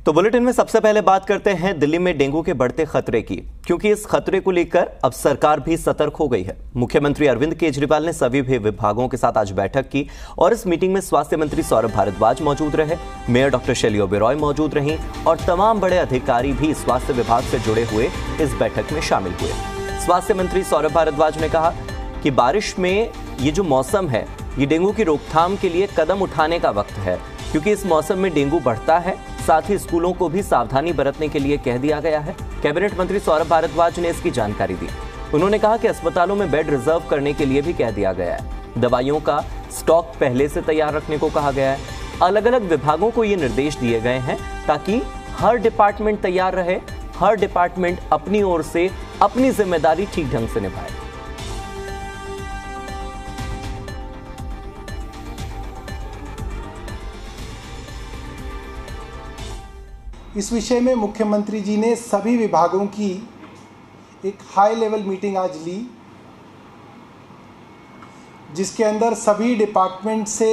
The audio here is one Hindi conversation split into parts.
तो बुलेटिन में सबसे पहले बात करते हैं दिल्ली में डेंगू के बढ़ते खतरे की, क्योंकि इस खतरे को लेकर अब सरकार भी सतर्क हो गई है। मुख्यमंत्री अरविंद केजरीवाल ने सभी विभागों के साथ आज बैठक की और इस मीटिंग में स्वास्थ्य मंत्री सौरभ भारद्वाज मौजूद रहे, मेयर डॉक्टर शैली ओबेरॉय मौजूद रहीं और तमाम बड़े अधिकारी भी स्वास्थ्य विभाग से जुड़े हुए इस बैठक में शामिल हुए। स्वास्थ्य मंत्री सौरभ भारद्वाज ने कहा कि बारिश में ये जो मौसम है, ये डेंगू की रोकथाम के लिए कदम उठाने का वक्त है, क्योंकि इस मौसम में डेंगू बढ़ता है। साथ ही स्कूलों को भी सावधानी बरतने के लिए कह दिया गया है। कैबिनेट मंत्री सौरभ भारद्वाज ने इसकी जानकारी दी। उन्होंने कहा कि अस्पतालों में बेड रिजर्व करने के लिए भी कह दिया गया है। दवाइयों का स्टॉक पहले से तैयार रखने को कहा गया है। अलग अलग विभागों को ये निर्देश दिए गए हैं ताकि हर डिपार्टमेंट तैयार रहे, हर डिपार्टमेंट अपनी ओर से अपनी जिम्मेदारी ठीक ढंग से निभाए। इस विषय में मुख्यमंत्री जी ने सभी विभागों की एक हाई लेवल मीटिंग आज ली, जिसके अंदर सभी डिपार्टमेंट से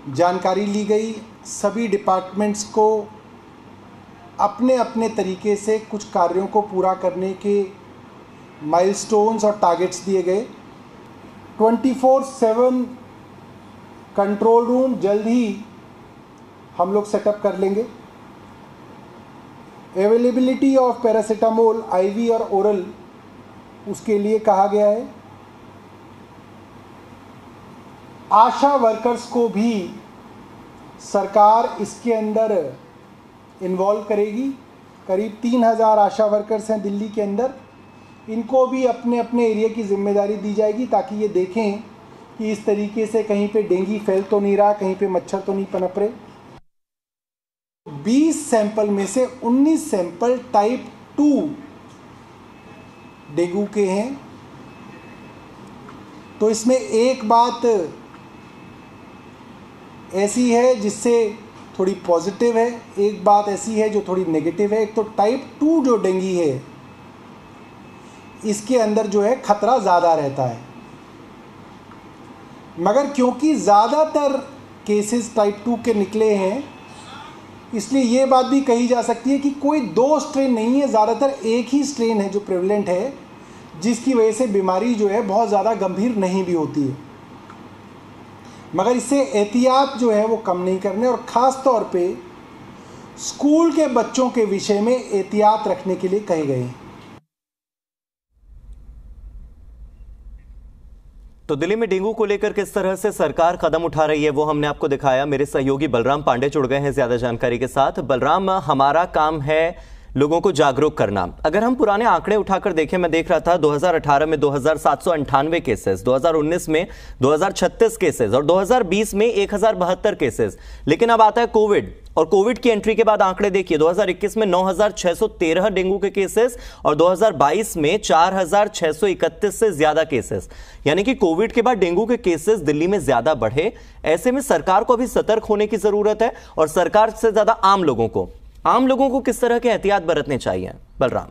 जानकारी ली गई। सभी डिपार्टमेंट्स को अपने अपने तरीके से कुछ कार्यों को पूरा करने के माइलस्टोन्स और टारगेट्स दिए गए। 24/7 कंट्रोल रूम जल्द ही हम लोग सेटअप कर लेंगे। अवेलेबिलिटी ऑफ पैरासीटामोल आईवी और ओरल, उसके लिए कहा गया है। आशा वर्कर्स को भी सरकार इसके अंदर इन्वॉल्व करेगी। करीब 3000 आशा वर्कर्स हैं दिल्ली के अंदर। इनको भी अपने अपने एरिया की जिम्मेदारी दी जाएगी ताकि ये देखें कि इस तरीके से कहीं पे डेंगू फैल तो नहीं रहा, कहीं पे मच्छर तो नहीं पनप रहे। 20 सैंपल में से 19 सैंपल टाइप 2 डेंगू के हैं। तो इसमें एक बात ऐसी है जिससे थोड़ी पॉजिटिव है, एक बात ऐसी है जो थोड़ी नेगेटिव है। एक तो टाइप 2 जो डेंगू है, इसके अंदर जो है खतरा ज़्यादा रहता है, मगर क्योंकि ज़्यादातर केसेस टाइप 2 के निकले हैं, इसलिए ये बात भी कही जा सकती है कि कोई 2 स्ट्रेन नहीं है, ज़्यादातर एक ही स्ट्रेन है जो प्रेवलेंट है, जिसकी वजह से बीमारी जो है बहुत ज़्यादा गंभीर नहीं भी होती है। मगर इससे एहतियात जो है वो कम नहीं करने, और ख़ास तौर पे स्कूल के बच्चों के विषय में एहतियात रखने के लिए कहे गए हैं। तो दिल्ली में डेंगू को लेकर किस तरह से सरकार कदम उठा रही है वो हमने आपको दिखाया। मेरे सहयोगी बलराम पांडे जुड़ गए हैं ज्यादा जानकारी के साथ। बलराम, हमारा काम है लोगों को जागरूक करना। अगर हम पुराने आंकड़े उठाकर देखें, मैं देख रहा था 2018 में 2798 केसेस, 2019 में 2036 केसेस और 2020 में 1072 केसेस। लेकिन अब आता है कोविड, और कोविड की एंट्री के बाद आंकड़े देखिए, 2021 में 9613 डेंगू के केसेस और 2022 में 4631 से ज्यादा केसेस। यानी कि कोविड के बाद डेंगू के केसेस दिल्ली में ज्यादा बढ़े। ऐसे में सरकार को भी सतर्क होने की जरूरत है, और सरकार से ज्यादा आम लोगों को किस तरह के एहतियात बरतने चाहिए? बलराम।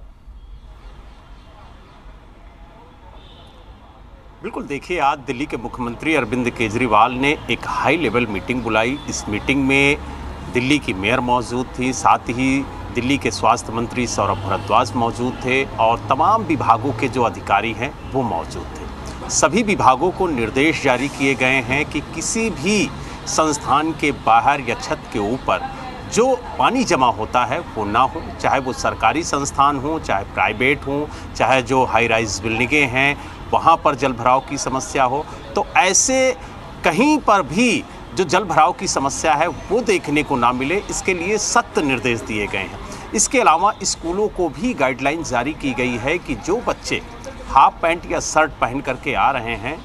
बिल्कुल, देखिए, आज दिल्ली के मुख्यमंत्री अरविंद केजरीवाल ने एक हाई लेवल मीटिंग बुलाई। इस मीटिंग में दिल्ली की मेयर मौजूद थी, साथ ही दिल्ली के स्वास्थ्य मंत्री सौरभ भारद्वाज मौजूद थे और तमाम विभागों के जो अधिकारी हैं वो मौजूद थे। सभी विभागों को निर्देश जारी किए गए हैं कि किसी भी संस्थान के बाहर या छत के ऊपर जो पानी जमा होता है वो ना हो, चाहे वो सरकारी संस्थान हो, चाहे प्राइवेट हो, चाहे जो हाई राइज बिल्डिंगें हैं वहाँ पर जल भराव की समस्या हो। तो ऐसे कहीं पर भी जो जल भराव की समस्या है वो देखने को ना मिले, इसके लिए सख्त निर्देश दिए गए हैं। इसके अलावा स्कूलों को भी गाइडलाइन जारी की गई है कि जो बच्चे हाफ पैंट या शर्ट पहन करके आ रहे हैं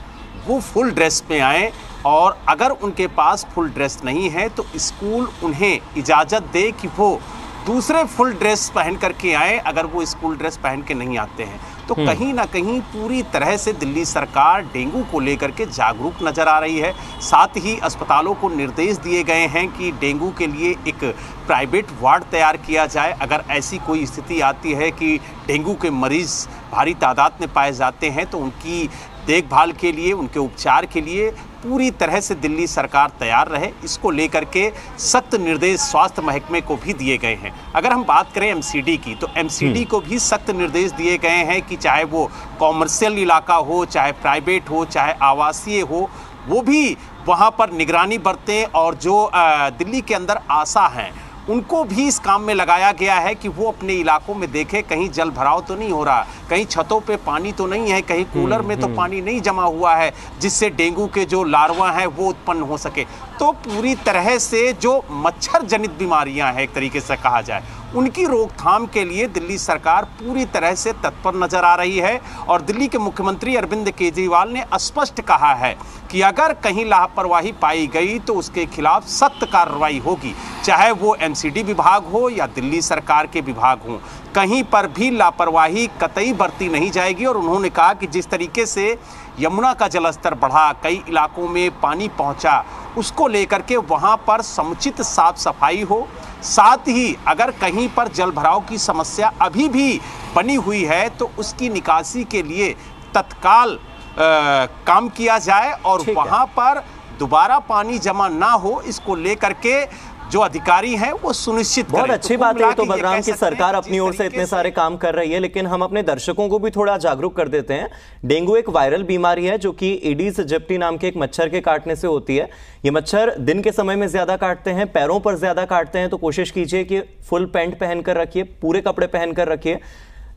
वो फुल ड्रेस में आएँ, और अगर उनके पास फुल ड्रेस नहीं है तो स्कूल उन्हें इजाज़त दे कि वो दूसरे फुल ड्रेस पहन करके आए अगर वो स्कूल ड्रेस पहन के नहीं आते हैं। तो कहीं ना कहीं पूरी तरह से दिल्ली सरकार डेंगू को लेकर के जागरूक नजर आ रही है। साथ ही अस्पतालों को निर्देश दिए गए हैं कि डेंगू के लिए एक प्राइवेट वार्ड तैयार किया जाए। अगर ऐसी कोई स्थिति आती है कि डेंगू के मरीज भारी तादाद में पाए जाते हैं तो उनकी देखभाल के लिए, उनके उपचार के लिए पूरी तरह से दिल्ली सरकार तैयार रहे, इसको लेकर के सख्त निर्देश स्वास्थ्य महकमे को भी दिए गए हैं। अगर हम बात करें एमसीडी की, तो एमसीडी को भी सख्त निर्देश दिए गए हैं कि चाहे वो कॉमर्शियल इलाका हो, चाहे प्राइवेट हो, चाहे आवासीय हो, वो भी वहाँ पर निगरानी बरतें। और जो दिल्ली के अंदर आशा हैं उनको भी इस काम में लगाया गया है कि वो अपने इलाकों में देखें कहीं जल भराव तो नहीं हो रहा, कहीं छतों पे पानी तो नहीं है, कहीं कूलर में तो पानी नहीं जमा हुआ है जिससे डेंगू के जो लार्वा हैं वो उत्पन्न हो सके। तो पूरी तरह से जो मच्छर जनित बीमारियां हैं एक तरीके से कहा जाए, उनकी रोकथाम के लिए दिल्ली सरकार पूरी तरह से तत्पर नजर आ रही है। और दिल्ली के मुख्यमंत्री अरविंद केजरीवाल ने स्पष्ट कहा है कि अगर कहीं लापरवाही पाई गई तो उसके खिलाफ सख्त कार्रवाई होगी, चाहे वो एमसीडी विभाग हो या दिल्ली सरकार के विभाग हों, कहीं पर भी लापरवाही कतई बरती नहीं जाएगी। और उन्होंने कहा कि जिस तरीके से यमुना का जलस्तर बढ़ा, कई इलाकों में पानी पहुंचा, उसको लेकर के वहां पर समुचित साफ सफाई हो। साथ ही अगर कहीं पर जल भराव की समस्या अभी भी बनी हुई है तो उसकी निकासी के लिए तत्काल काम किया जाए और वहां पर दोबारा पानी जमा ना हो, इसको लेकर के जो अधिकारी हैं वो सुनिश्चित करें। बहुत अच्छी बात है तो बलराम की सरकार अपनी ओर से इतने सारे काम कर रही है, लेकिन हम अपने दर्शकों को भी थोड़ा जागरूक कर देते हैं। डेंगू एक वायरल बीमारी है जो कि एडिस एजिप्टी नाम के एक मच्छर के काटने से होती है। ये मच्छर दिन के समय में ज्यादा काटते हैं, पैरों पर ज्यादा काटते हैं, तो कोशिश कीजिए कि फुल पैंट पहनकर रखिए, पूरे कपड़े पहनकर रखिए।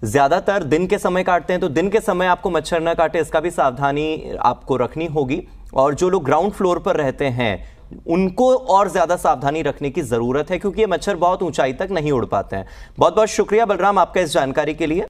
ज्यादातर दिन के समय काटते हैं तो दिन के समय आपको मच्छर न काटे, इसका भी सावधानी आपको रखनी होगी। और जो लोग ग्राउंड फ्लोर पर रहते हैं उनको और ज्यादा सावधानी रखने की जरूरत है, क्योंकि ये मच्छर बहुत ऊंचाई तक नहीं उड़ पाते हैं। बहुत बहुत शुक्रिया बलराम आपका इस जानकारी के लिए।